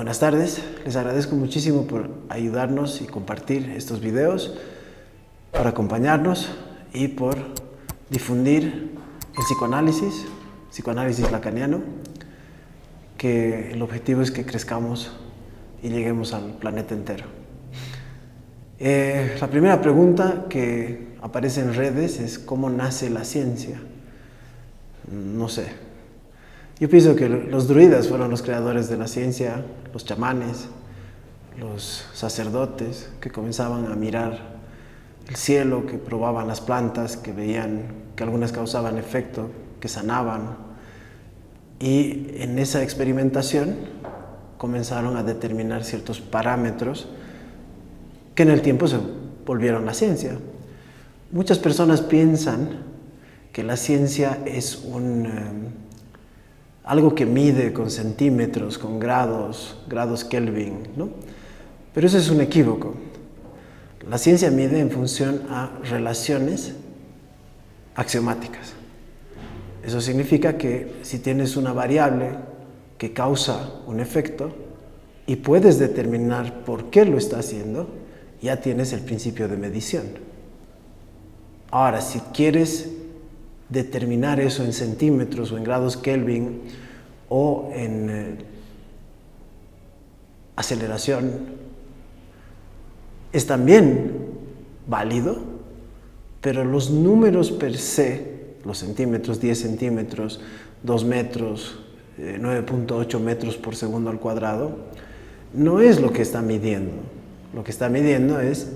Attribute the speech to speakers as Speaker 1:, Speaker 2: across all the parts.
Speaker 1: Buenas tardes, les agradezco muchísimo por ayudarnos y compartir estos videos, por acompañarnos y por difundir el psicoanálisis lacaniano, que el objetivo es que crezcamos y lleguemos al planeta entero. La primera pregunta que aparece en redes es ¿cómo nace la ciencia? No sé. Yo pienso que los druidas fueron los creadores de la ciencia, los chamanes, los sacerdotes que comenzaban a mirar el cielo, que probaban las plantas, que veían que algunas causaban efecto, que sanaban. Y en esa experimentación comenzaron a determinar ciertos parámetros que en el tiempo se volvieron la ciencia. Muchas personas piensan que la ciencia es algo que mide con centímetros, con grados Kelvin, ¿no? Pero eso es un equívoco. La ciencia mide en función a relaciones axiomáticas. Eso significa que si tienes una variable que causa un efecto y puedes determinar por qué lo está haciendo, ya tienes el principio de medición. Ahora, si quieres determinar eso en centímetros o en grados Kelvin o en aceleración, es también válido, pero los números per se, los centímetros, 10 centímetros, 2 metros, 9.8 metros por segundo al cuadrado, no es lo que está midiendo. Lo que está midiendo es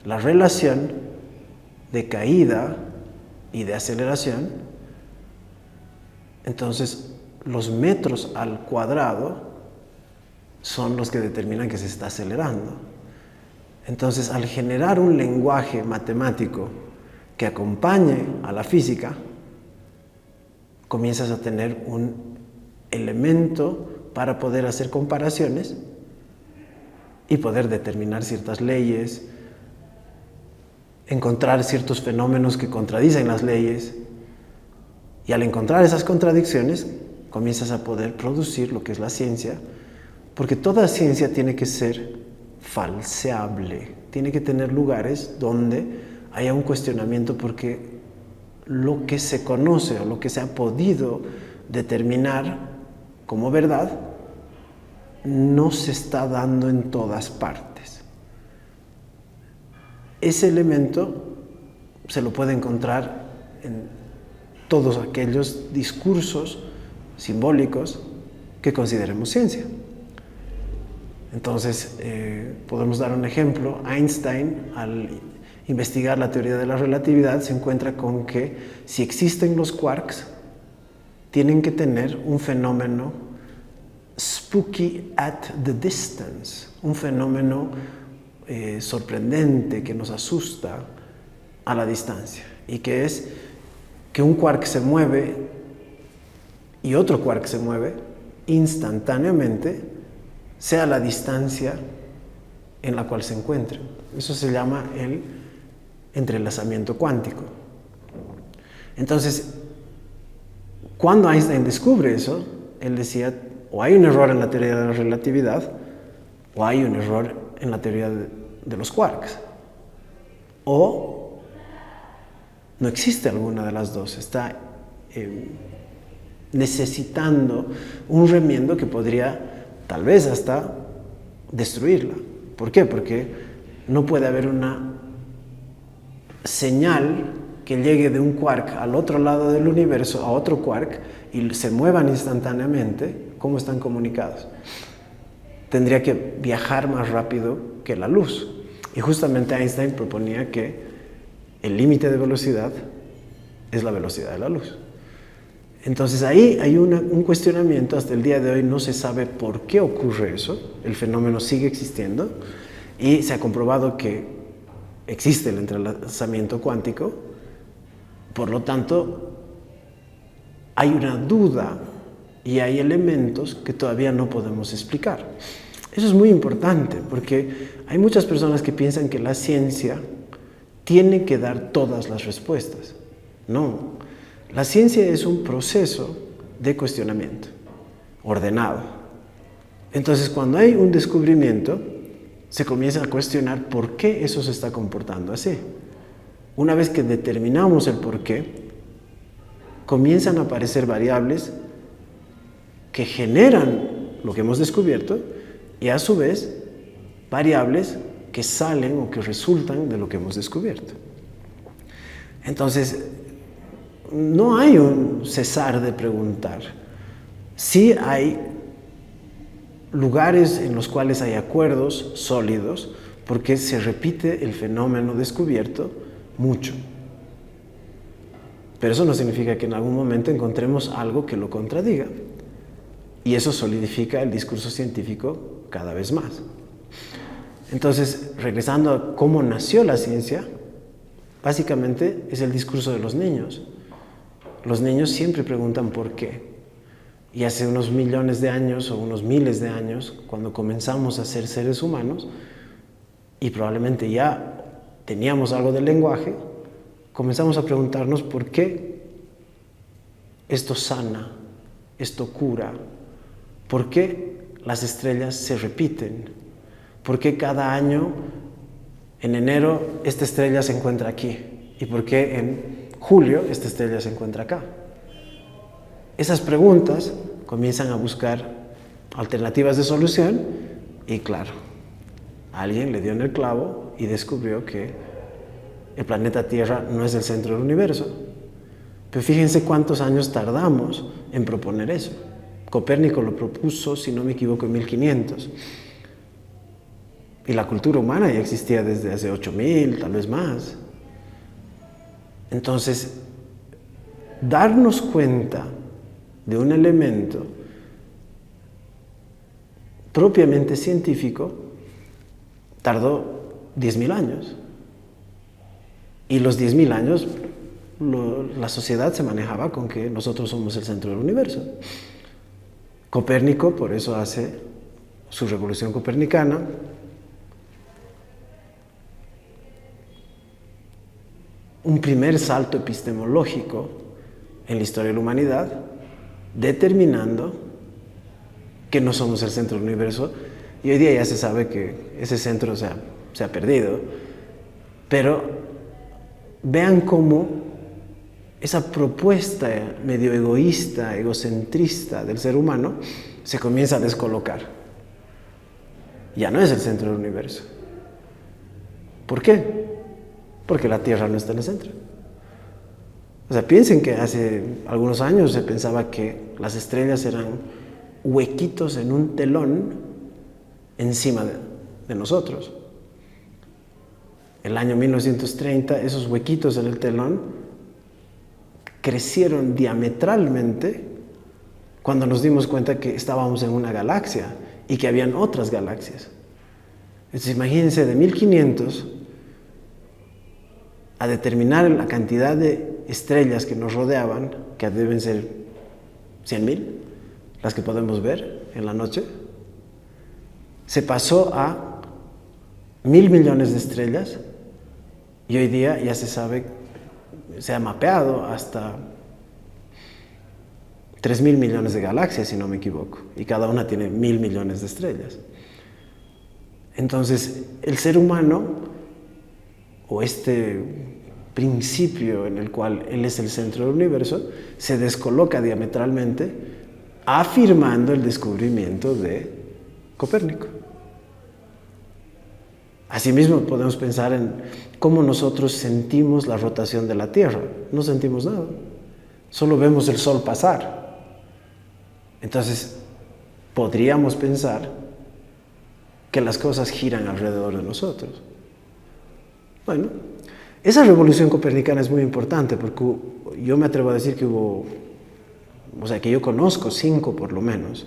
Speaker 1: la relación de caída y de aceleración. Entonces, los metros al cuadrado son los que determinan que se está acelerando. Entonces, al generar un lenguaje matemático que acompañe a la física, comienzas a tener un elemento para poder hacer comparaciones y poder determinar ciertas leyes, encontrar ciertos fenómenos que contradicen las leyes, y al encontrar esas contradicciones comienzas a poder producir lo que es la ciencia, porque toda ciencia tiene que ser falseable, tiene que tener lugares donde haya un cuestionamiento, porque lo que se conoce o lo que se ha podido determinar como verdad no se está dando en todas partes. Ese elemento se lo puede encontrar en todos aquellos discursos simbólicos que consideremos ciencia. Entonces, podemos dar un ejemplo. Einstein, al investigar la teoría de la relatividad, se encuentra con que si existen los quarks, tienen que tener un fenómeno spooky at the distance, un fenómeno sorprendente que nos asusta a la distancia, y que es que un quark se mueve y otro quark se mueve instantáneamente, sea la distancia en la cual se encuentren. Eso se llama el entrelazamiento cuántico. Entonces, cuando Einstein descubre eso, él decía, o hay un error en la teoría de la relatividad, o hay un error en la teoría de los quarks, o no existe alguna de las dos, está necesitando un remiendo que podría tal vez hasta destruirla. ¿Por qué? Porque no puede haber una señal que llegue de un quark al otro lado del universo a otro quark y se muevan instantáneamente. ¿Cómo están comunicados? Tendría que viajar más rápido que la luz. Y justamente Einstein proponía que el límite de velocidad es la velocidad de la luz. Entonces ahí hay un cuestionamiento. Hasta el día de hoy no se sabe por qué ocurre eso. El fenómeno sigue existiendo y se ha comprobado que existe el entrelazamiento cuántico. Por lo tanto, hay una duda y hay elementos que todavía no podemos explicar. Eso es muy importante, porque hay muchas personas que piensan que la ciencia tiene que dar todas las respuestas. No, la ciencia es un proceso de cuestionamiento. ordenado. Entonces, cuando hay un descubrimiento, se comienza a cuestionar por qué eso se está comportando así. Una vez que determinamos el por qué, comienzan a aparecer variables que generan lo que hemos descubierto y a su vez variables que salen o que resultan de lo que hemos descubierto. Entonces, no hay un cesar de preguntar. Sí hay lugares en los cuales hay acuerdos sólidos porque se repite el fenómeno descubierto mucho. Pero eso no significa que en algún momento encontremos algo que lo contradiga. Y eso solidifica el discurso científico cada vez más. Entonces, regresando a cómo nació la ciencia, básicamente es el discurso de los niños. Los niños siempre preguntan por qué. Y hace unos millones de años o unos miles de años, cuando comenzamos a ser seres humanos, y probablemente ya teníamos algo del lenguaje, comenzamos a preguntarnos por qué esto sana, esto cura, por qué las estrellas se repiten, por qué cada año en enero esta estrella se encuentra aquí y por qué en julio esta estrella se encuentra acá. Esas preguntas comienzan a buscar alternativas de solución y claro, alguien le dio en el clavo y descubrió que el planeta Tierra no es el centro del universo. Pero fíjense cuántos años tardamos en proponer eso. Copérnico lo propuso, si no me equivoco, en 1500. Y la cultura humana ya existía desde hace 8000, tal vez más. Entonces, darnos cuenta de un elemento propiamente científico tardó 10.000 años. Y los 10.000 años, la sociedad se manejaba con que nosotros somos el centro del universo. Copérnico, por eso hace su revolución copernicana. Un primer salto epistemológico en la historia de la humanidad, determinando que no somos el centro del universo. Y hoy día ya se sabe que ese centro se ha perdido. Pero vean cómo esa propuesta medio egoísta, egocentrista del ser humano se comienza a descolocar. Ya no es el centro del universo. ¿Por qué? Porque la Tierra no está en el centro. O sea, piensen que hace algunos años se pensaba que las estrellas eran huequitos en un telón encima de nosotros. El año 1930, esos huequitos en el telón crecieron diametralmente cuando nos dimos cuenta que estábamos en una galaxia y que habían otras galaxias. Entonces, imagínense, de 1500 a determinar la cantidad de estrellas que nos rodeaban, que deben ser 100.000, las que podemos ver en la noche, se pasó a 1.000 millones de estrellas y hoy día ya se sabe, se ha mapeado hasta 3.000 millones de galaxias, si no me equivoco, y cada una tiene 1.000 millones de estrellas. Entonces, el ser humano, o este principio en el cual él es el centro del universo, se descoloca diametralmente, afirmando el descubrimiento de Copérnico. Asimismo, podemos pensar en cómo nosotros sentimos la rotación de la Tierra. No sentimos nada, solo vemos el Sol pasar. Entonces, podríamos pensar que las cosas giran alrededor de nosotros. Bueno, esa revolución copernicana es muy importante porque yo me atrevo a decir que hubo, o sea, que yo conozco 5 por lo menos.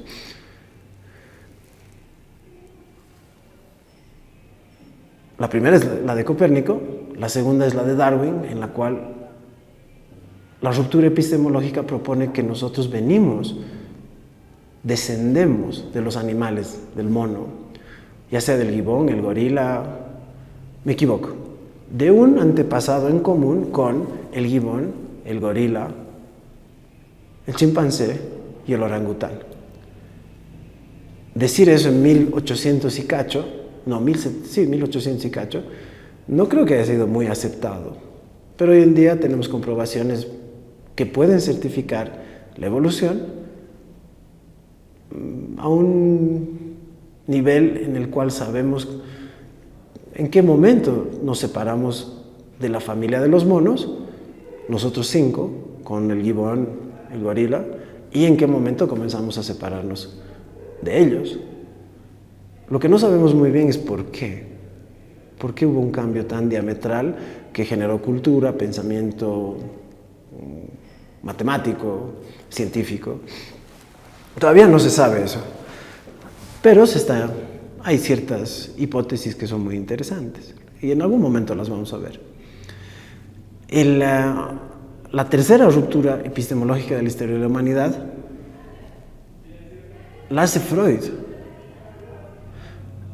Speaker 1: La primera es la de Copérnico, la segunda es la de Darwin, en la cual la ruptura epistemológica propone que nosotros descendemos de los animales, del mono, ya sea del gibón, el gorila, me equivoco, de un antepasado en común con el gibón, el gorila, el chimpancé y el orangután. decir eso en 1800 y cacho, no, 1800 y cacho, no creo que haya sido muy aceptado. Pero hoy en día tenemos comprobaciones que pueden certificar la evolución a un nivel en el cual sabemos en qué momento nos separamos de la familia de los monos, nosotros 5, con el gibón, el gorila, y en qué momento comenzamos a separarnos de ellos. Lo que no sabemos muy bien es por qué. ¿Por qué hubo un cambio tan diametral que generó cultura, pensamiento matemático, científico? Todavía no se sabe eso, pero hay ciertas hipótesis que son muy interesantes y en algún momento las vamos a ver. La tercera ruptura epistemológica de la historia de la humanidad la hace Freud.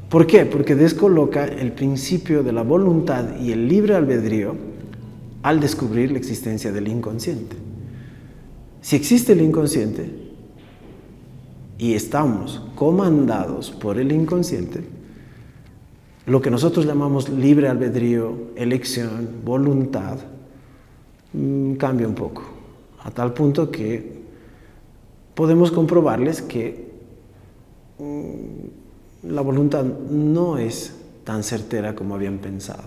Speaker 1: ¿Por qué? Porque descoloca el principio de la voluntad y el libre albedrío al descubrir la existencia del inconsciente. Si existe el inconsciente y estamos comandados por el inconsciente, lo que nosotros llamamos libre albedrío, elección, voluntad, cambia un poco, a tal punto que podemos comprobarles que la voluntad no es tan certera como habían pensado.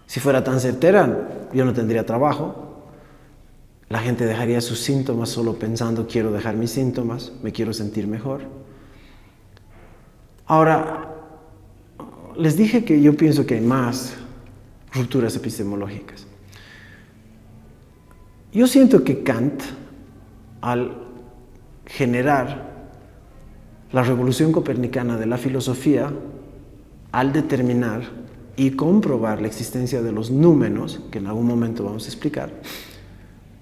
Speaker 1: Si fuera tan certera, yo no tendría trabajo. La gente dejaría sus síntomas solo pensando, quiero dejar mis síntomas, me quiero sentir mejor. Ahora, les dije que yo pienso que hay más rupturas epistemológicas. Yo siento que Kant, al generar la revolución copernicana de la filosofía, al determinar y comprobar la existencia de los númenos, que en algún momento vamos a explicar,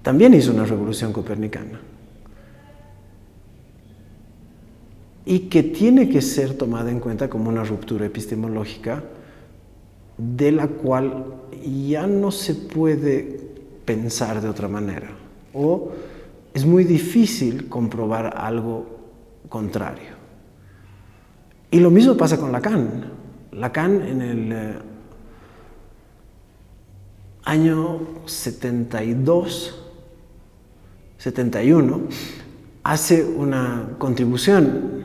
Speaker 1: también hizo una revolución copernicana. Y que tiene que ser tomada en cuenta como una ruptura epistemológica de la cual ya no se puede pensar de otra manera, o es muy difícil comprobar algo contrario. Y lo mismo pasa con Lacan. Lacan en el año 72, 71, hace una contribución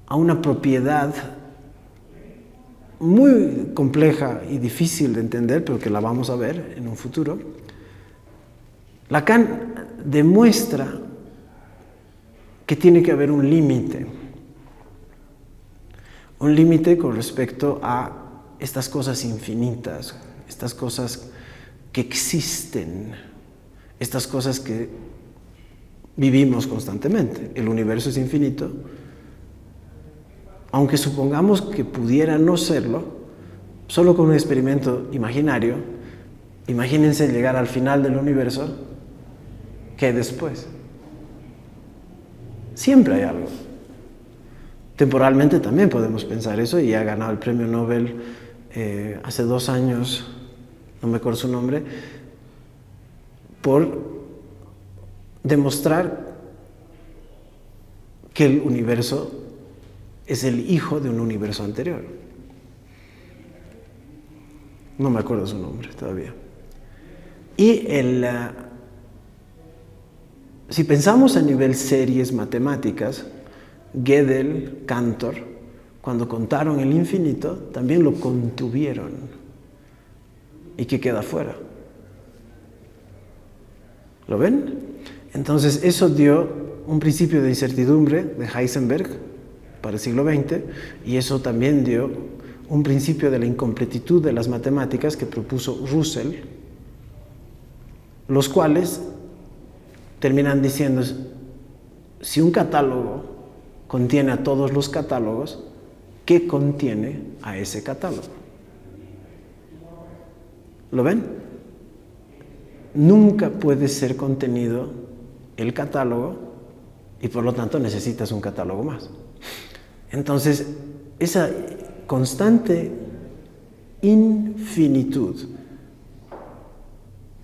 Speaker 1: a una propiedad muy compleja y difícil de entender, pero que la vamos a ver en un futuro. Lacan demuestra que tiene que haber un límite con respecto a estas cosas infinitas, estas cosas que existen, estas cosas que vivimos constantemente. El universo es infinito. Aunque supongamos que pudiera no serlo, solo con un experimento imaginario, imagínense llegar al final del universo, ¿qué después? Siempre hay algo. Temporalmente también podemos pensar eso, y ha ganado el premio Nobel hace 2 años, no me acuerdo su nombre, por demostrar que el universo es el hijo de un universo anterior. No me acuerdo su nombre todavía. Y si pensamos a nivel series matemáticas, Gödel, Cantor, cuando contaron el infinito, también lo contuvieron. ¿Y qué queda fuera? ¿Lo ven? Entonces eso dio un principio de incertidumbre de Heisenberg para el siglo XX, y eso también dio un principio de la incompletitud de las matemáticas que propuso Russell, los cuales terminan diciendo, si un catálogo contiene a todos los catálogos, ¿qué contiene a ese catálogo? ¿Lo ven? Nunca puede ser contenido el catálogo y por lo tanto necesitas un catálogo más. Entonces, esa constante infinitud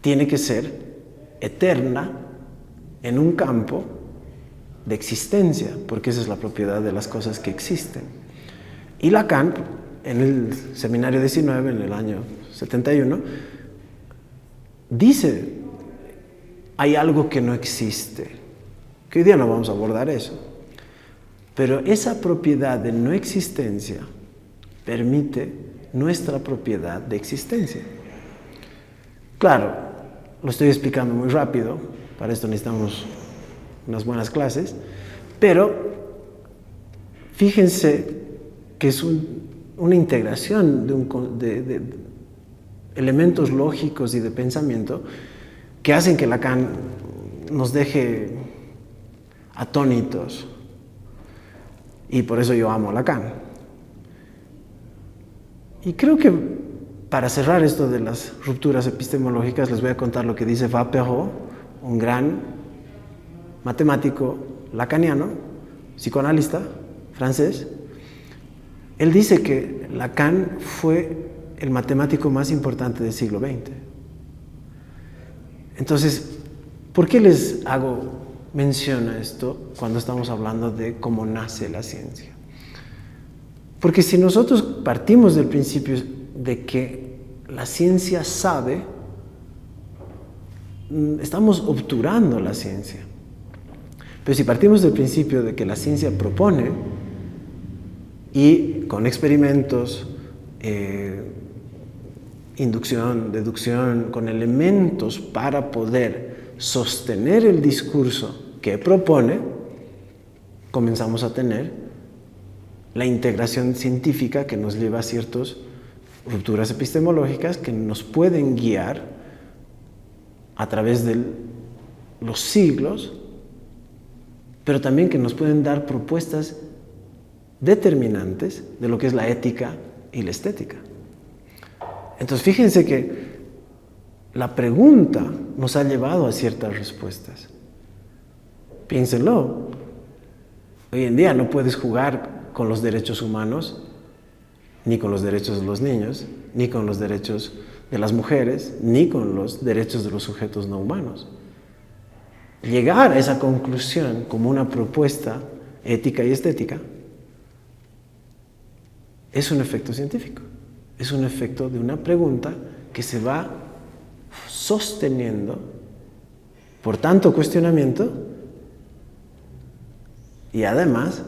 Speaker 1: tiene que ser eterna en un campo de existencia, porque esa es la propiedad de las cosas que existen. Y Lacan, en el Seminario 19, en el año 71, dice, hay algo que no existe, que hoy día no vamos a abordar eso, pero esa propiedad de no existencia permite nuestra propiedad de existencia. Claro, lo estoy explicando muy rápido, para esto necesitamos unas buenas clases, pero fíjense que es una integración de elementos lógicos y de pensamiento que hacen que Lacan nos deje atónitos. Y por eso yo amo a Lacan. Y creo que para cerrar esto de las rupturas epistemológicas, les voy a contar lo que dice Vapereau, un gran matemático lacaniano, psicoanalista francés. Él dice que Lacan fue el matemático más importante del siglo XX. Entonces, ¿por qué les hago mención a esto cuando estamos hablando de cómo nace la ciencia? Porque si nosotros partimos del principio de que la ciencia sabe, estamos obturando la ciencia. Pero si partimos del principio de que la ciencia propone, y con experimentos, inducción, deducción, con elementos para poder sostener el discurso que propone, comenzamos a tener la integración científica que nos lleva a ciertas rupturas epistemológicas que nos pueden guiar a través de los siglos, pero también que nos pueden dar propuestas determinantes de lo que es la ética y la estética. Entonces, fíjense que la pregunta nos ha llevado a ciertas respuestas. Piénsenlo. Hoy en día no puedes jugar con los derechos humanos, ni con los derechos de los niños, ni con los derechos de las mujeres, ni con los derechos de los sujetos no humanos. Llegar a esa conclusión como una propuesta ética y estética es un efecto científico, es un efecto de una pregunta que se va sosteniendo por tanto cuestionamiento y además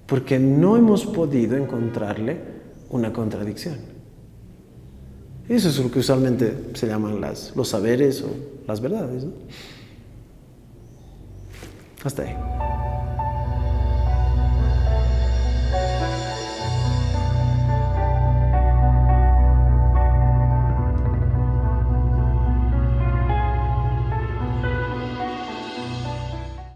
Speaker 1: porque no hemos podido encontrarle una contradicción. Eso es lo que usualmente se llaman los saberes o las verdades, ¿no? Hasta ahí.